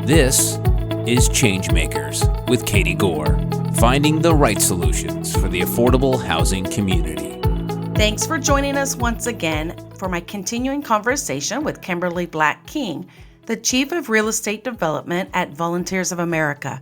This is ChangeMakers with Katie Gore, finding the right solutions for the affordable housing community. Thanks for joining us once again for my continuing conversation with Kimberly Black King, the Chief of Real Estate Development at Volunteers of America.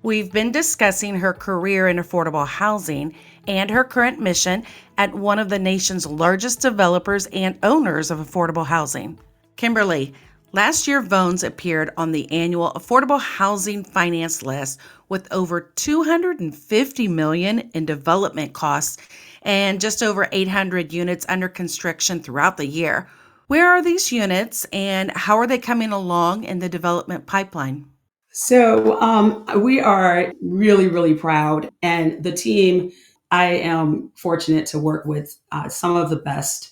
We've been discussing her career in affordable housing and her current mission at one of the nation's largest developers and owners of affordable housing. Kimberly, last year VONS appeared on the annual Affordable Housing Finance list with over $250 million in development costs and just over 800 units under construction throughout the year. Where are these units and how are they coming along in the development pipeline? So we are really, really proud. And the team, I am fortunate to work with some of the best.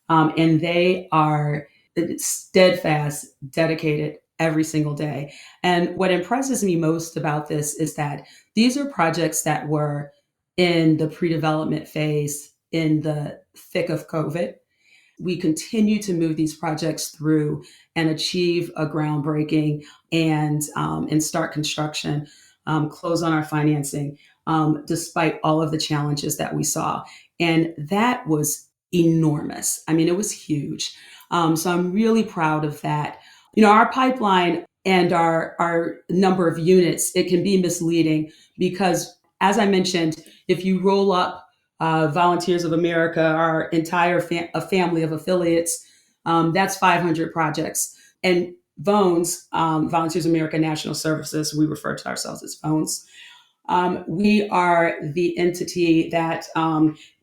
And they are steadfast, dedicated every single day. And what impresses me most about this is that these are projects that were in the pre-development phase in the thick of COVID. We continue to move these projects through and achieve a groundbreaking and start construction, close on our financing, despite all of the challenges that we saw. And that was enormous. I mean, it was huge. So I'm really proud of that. You know, our pipeline and our number of units, it can be misleading because, as I mentioned, if you roll up Volunteers of America, our entire a family of affiliates, that's 500 projects. And VONS, Volunteers of America National Services, we refer to ourselves as VONS. We are the entity that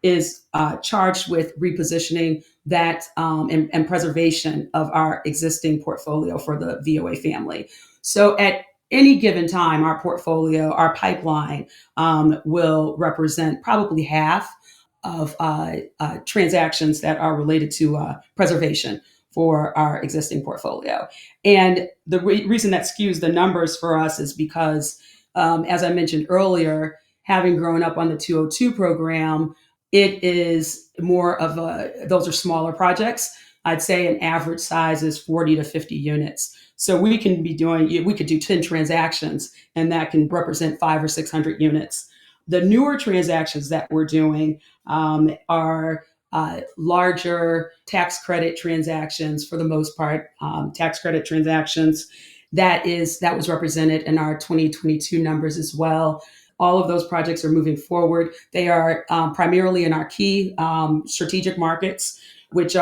is charged with repositioning that and preservation of our existing portfolio for the VOA family. So at any given time, our portfolio, our pipeline will represent probably half of transactions that are related to preservation for our existing portfolio. And the reason that skews the numbers for us is because, as I mentioned earlier, having grown up on the 202 program, it is more of those are smaller projects. I'd say an average size is 40 to 50 units. So we could do 10 transactions and that can represent 500 or 600 units. The newer transactions that we're doing are larger tax credit transactions for the most part, tax credit transactions. That was represented in our 2022 numbers as well. All of those projects are moving forward. They are primarily in our key strategic markets, which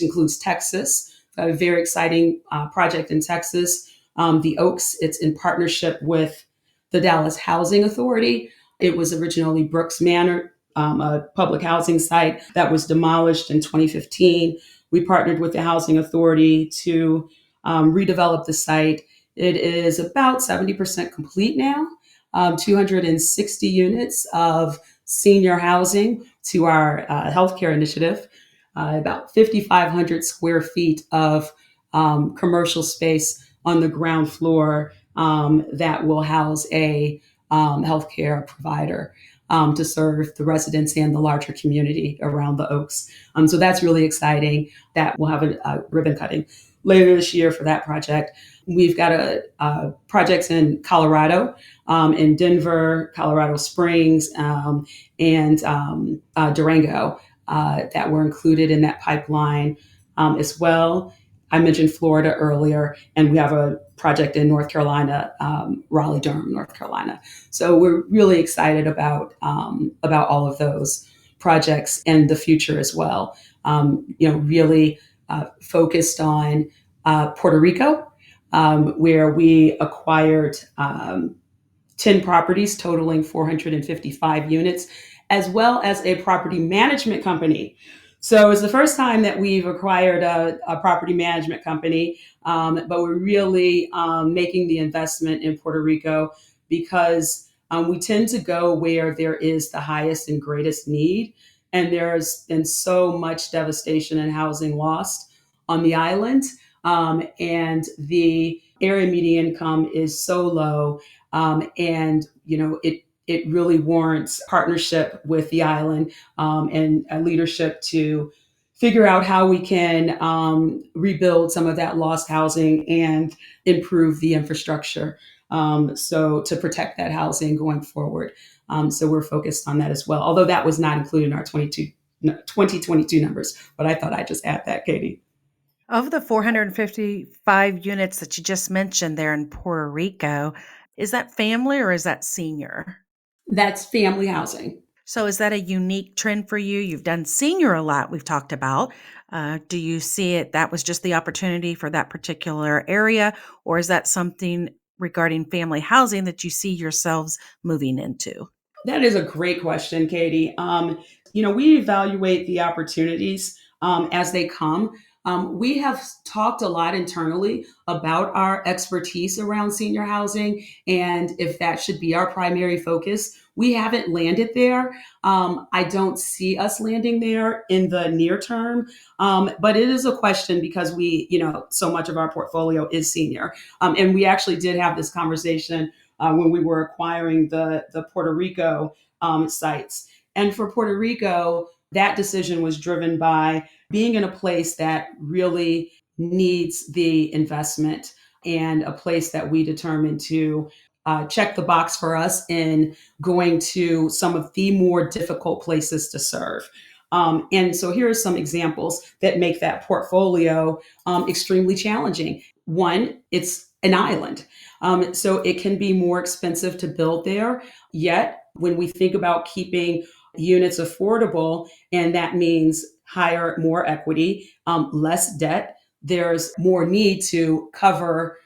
includes Texas, a very exciting project in Texas. The Oaks, it's in partnership with the Dallas Housing Authority. It was originally Brooks Manor, a public housing site that was demolished in 2015. We partnered with the Housing Authority to redevelop the site. It is about 70% complete now. 260 units of senior housing to our healthcare initiative, about 5,500 square feet of commercial space on the ground floor that will house a healthcare provider to serve the residents and the larger community around the Oaks. So that's really exciting. That we'll have a ribbon cutting later this year for that project. We've got projects in Colorado, in Denver, Colorado Springs, and Durango that were included in that pipeline as well. I mentioned Florida earlier, and we have a project in North Carolina, Raleigh-Durham, North Carolina. So we're really excited about all of those projects and the future as well. Really focused on Puerto Rico, where we acquired 10 properties totaling 455 units, as well as a property management company. So it's the first time that we've acquired a property management company, but we're really making the investment in Puerto Rico because we tend to go where there is the highest and greatest need. And there's been so much devastation and housing lost on the island. And the area median income is so low. It really warrants partnership with the island and leadership to figure out how we can rebuild some of that lost housing and improve the infrastructure. So to protect that housing going forward. So we're focused on that as well, although that was not included in our 2022 numbers. But I thought I'd just add that, Katie. Of the 455 units that you just mentioned there in Puerto Rico, is that family or is that senior? That's family housing. So is that a unique trend for you? You've done senior a lot, we've talked about. Do you see it that was just the opportunity for that particular area, or is that something regarding family housing that you see yourselves moving into? That is a great question, Katie. We evaluate the opportunities as they come. We have talked a lot internally about our expertise around senior housing and if that should be our primary focus. We haven't landed there. I don't see us landing there in the near term, but it is a question because so much of our portfolio is senior. And we actually did have this conversation when we were acquiring the Puerto Rico sites. And for Puerto Rico, that decision was driven by being in a place that really needs the investment and a place that we determined to check the box for us in going to some of the more difficult places to serve. And so here are some examples that make that portfolio extremely challenging. One, it's an island. So it can be more expensive to build there. Yet, when we think about keeping units affordable, and that means higher, more equity, less debt, there's more need to cover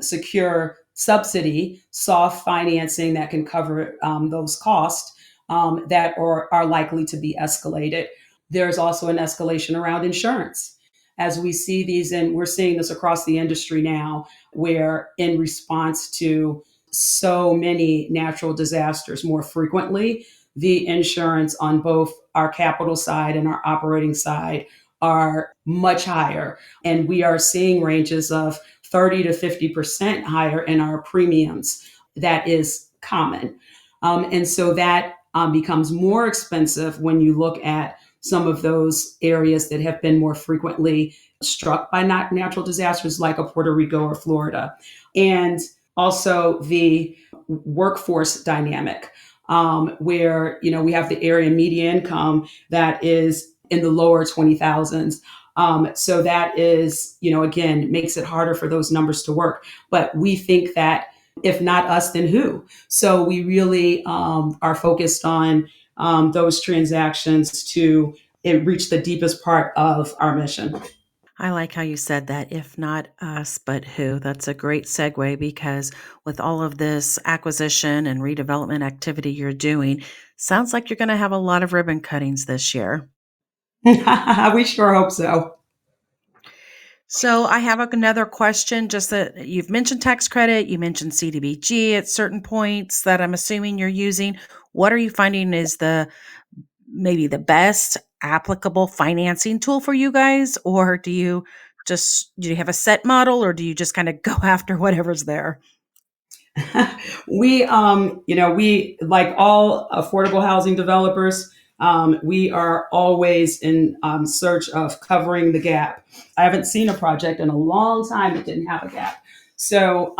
secure subsidy, soft financing that can cover those costs that are likely to be escalated. There's also an escalation around insurance. As we see these, and we're seeing this across the industry now, where in response to so many natural disasters more frequently, the insurance on both our capital side and our operating side are much higher. And we are seeing ranges of 30 to 50% higher in our premiums. That is common. And so that becomes more expensive when you look at some of those areas that have been more frequently struck by natural disasters like a Puerto Rico or Florida. And also the workforce dynamic, where we have the area median income that is in the lower 20,000s. So that is, again, makes it harder for those numbers to work. But we think that if not us, then who? So we really are focused on those transactions to reach the deepest part of our mission. I like how you said that, if not us, but who. That's a great segue because with all of this acquisition and redevelopment activity you're doing, sounds like you're going to have a lot of ribbon cuttings this year. We sure hope so. So I have another question. Just that you've mentioned tax credit, you mentioned CDBG at certain points that I'm assuming you're using. What are you finding is maybe the best applicable financing tool for you guys, or do you have a set model, or do you just kind of go after whatever's there? We like all affordable housing developers. We are always in search of covering the gap. I haven't seen a project in a long time that didn't have a gap. So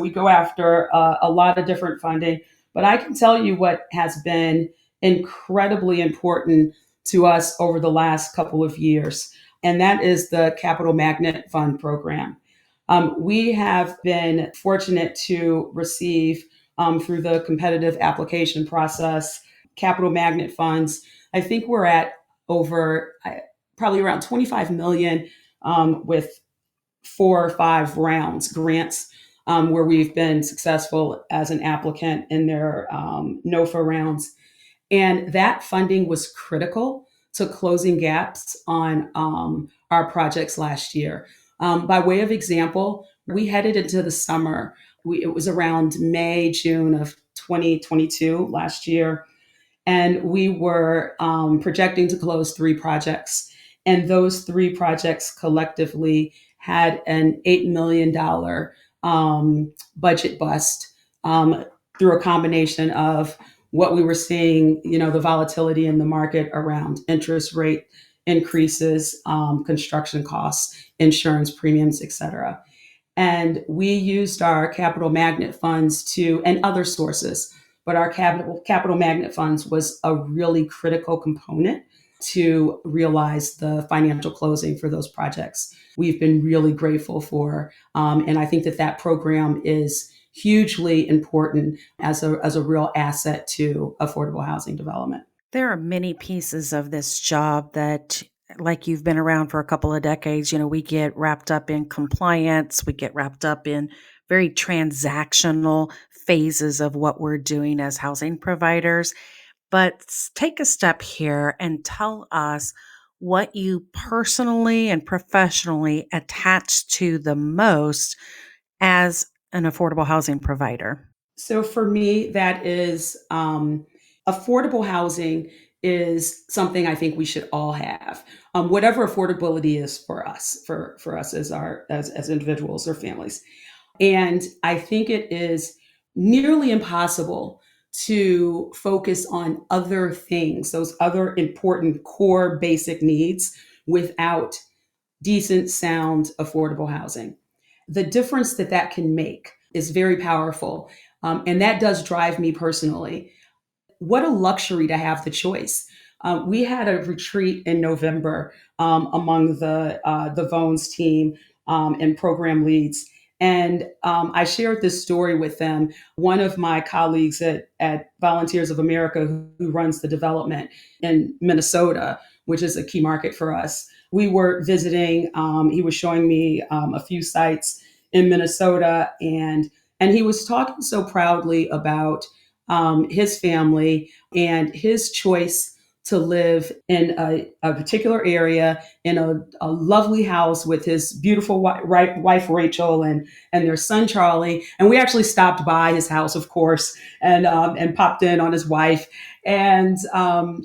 we go after a lot of different funding. But I can tell you what has been incredibly important to us over the last couple of years, and that is the Capital Magnet Fund program. We have been fortunate to receive through the competitive application process capital magnet funds. I think we're at over probably around 25 million with 4 or 5 rounds grants where we've been successful as an applicant in their NOFA rounds. And that funding was critical to closing gaps on our projects last year. By way of example, we headed into the summer. It was around May, June of 2022 last year. And we were projecting to close 3 projects. And those 3 projects collectively had an $8 million budget bust through a combination of what we were seeing, the volatility in the market around interest rate increases, construction costs, insurance premiums, etc. And we used our capital magnet funds and other sources, but our capital magnet funds was a really critical component to realize the financial closing for those projects. We've been really grateful for, and I think that program is hugely important as a real asset to affordable housing development. There are many pieces of this job that, like you've been around for a couple of decades, we get wrapped up in compliance, we get wrapped up in very transactional phases of what we're doing as housing providers. But take a step here and tell us what you personally and professionally attach to the most as an affordable housing provider. So for me, that is affordable housing is something I think we should all have. Whatever affordability is for us as individuals or families. And I think it is nearly impossible to focus on other things, those other important core basic needs, without decent, sound, affordable housing. The difference that can make is very powerful. And that does drive me personally. What a luxury to have the choice. We had a retreat in November among the Vones team and program leads. And I shared this story with them. One of my colleagues at Volunteers of America, who runs the development in Minnesota, which is a key market for us, we were visiting. He was showing me a few sites in Minnesota, and he was talking so proudly about his family and his choice to live in a particular area in a lovely house with his beautiful wife Rachel and their son Charlie. And we actually stopped by his house, of course, and popped in on his wife. And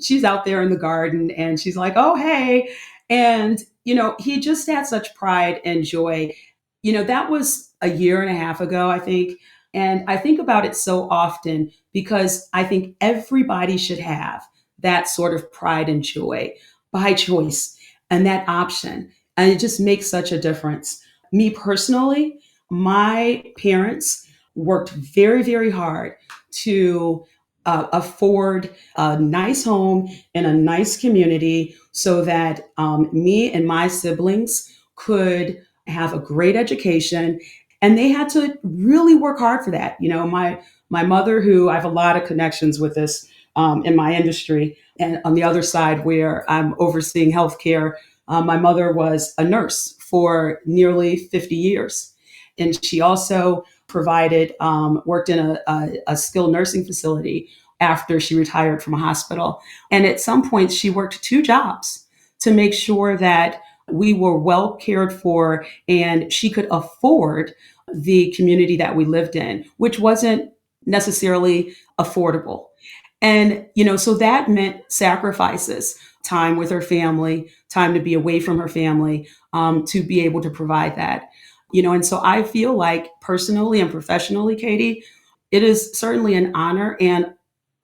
she's out there in the garden, and she's like, "Oh, hey!" And he just had such pride and joy. That was a year and a half ago, I think. And I think about it so often because I think everybody should have that sort of pride and joy by choice and that option. And it just makes such a difference. Me personally, my parents worked very, very hard to afford a nice home in a nice community so that me and my siblings could have a great education. And they had to really work hard for that. My mother, who I have a lot of connections with this in my industry, and on the other side where I'm overseeing healthcare, my mother was a nurse for nearly 50 years. And she also worked in a skilled nursing facility after she retired from a hospital. And at some point, she worked two jobs to make sure that we were well cared for and she could afford the community that we lived in, which wasn't necessarily affordable. And, so that meant sacrifices, time with her family, time to be away from her family, to be able to provide that. And so I feel like personally and professionally, Katie, it is certainly an honor and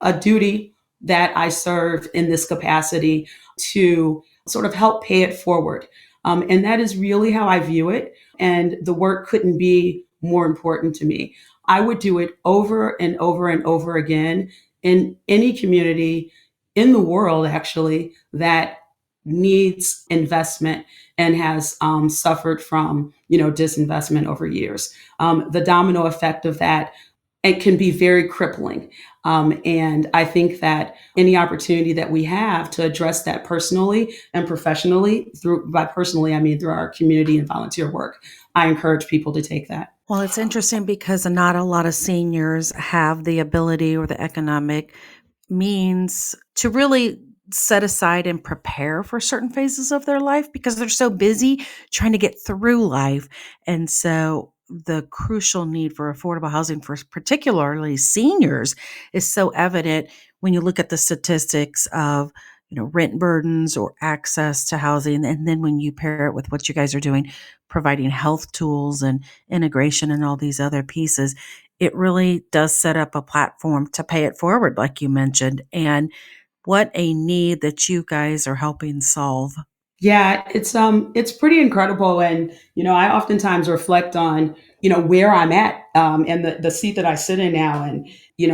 a duty that I serve in this capacity to sort of help pay it forward. And that is really how I view it. And the work couldn't be more important to me. I would do it over and over and over again in any community in the world, actually, that needs investment and has suffered from, disinvestment over years. The domino effect of that, it can be very crippling. And I think that any opportunity that we have to address that personally and professionally, by personally, I mean through our community and volunteer work, I encourage people to take that. Well, it's interesting because not a lot of seniors have the ability or the economic means to really set aside and prepare for certain phases of their life because they're so busy trying to get through life. And so the crucial need for affordable housing for particularly seniors is so evident when you look at the statistics of rent burdens or access to housing. And then when you pair it with what you guys are doing, providing health tools and integration and all these other pieces, it really does set up a platform to pay it forward, like you mentioned. And What a need that you guys are helping solve. Yeah, it's pretty incredible, and I oftentimes reflect on where I'm at, and the seat that I sit in now, and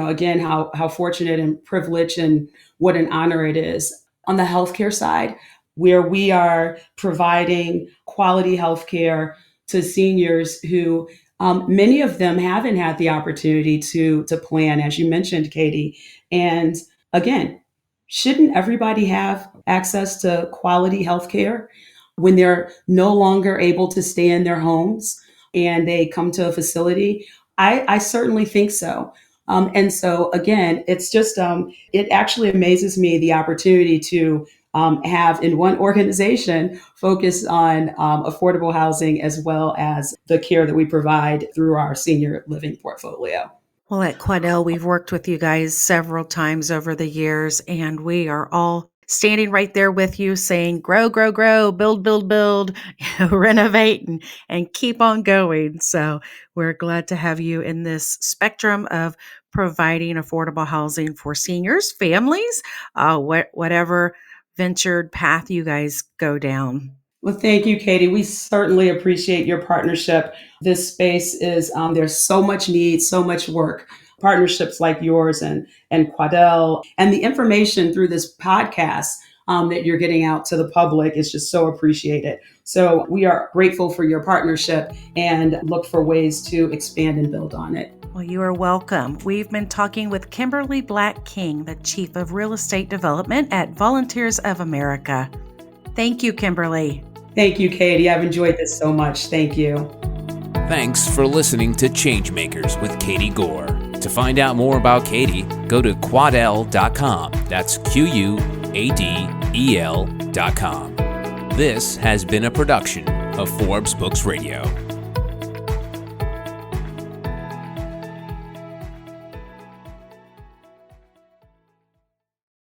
again how fortunate and privileged and what an honor it is on the healthcare side, where we are providing quality healthcare to seniors who many of them haven't had the opportunity to plan, as you mentioned, Katie, and again. Shouldn't everybody have access to quality health care when they're no longer able to stay in their homes and they come to a facility? I certainly think so. And so, again, it actually amazes me the opportunity to have in one organization focus on affordable housing as well as the care that we provide through our senior living portfolio. Well, at Quadell, we've worked with you guys several times over the years, and we are all standing right there with you saying, grow, grow, grow, build, build, build, renovate, and keep on going. So we're glad to have you in this spectrum of providing affordable housing for seniors, families, whatever ventured path you guys go down. Well, thank you, Katie. We certainly appreciate your partnership. This space is, there's so much need, so much work. Partnerships like yours and Quadell, and the information through this podcast that you're getting out to the public is just so appreciated. So we are grateful for your partnership and look for ways to expand and build on it. Well, you are welcome. We've been talking with Kimberly Black King, the Chief of Real Estate Development at Volunteers of America. Thank you, Kimberly. Thank you, Katie. I've enjoyed this so much. Thank you. Thanks for listening to ChangeMakers with Katie Gore. To find out more about Katie, go to quadell.com. That's QUADEL.com. This has been a production of Forbes Books Radio.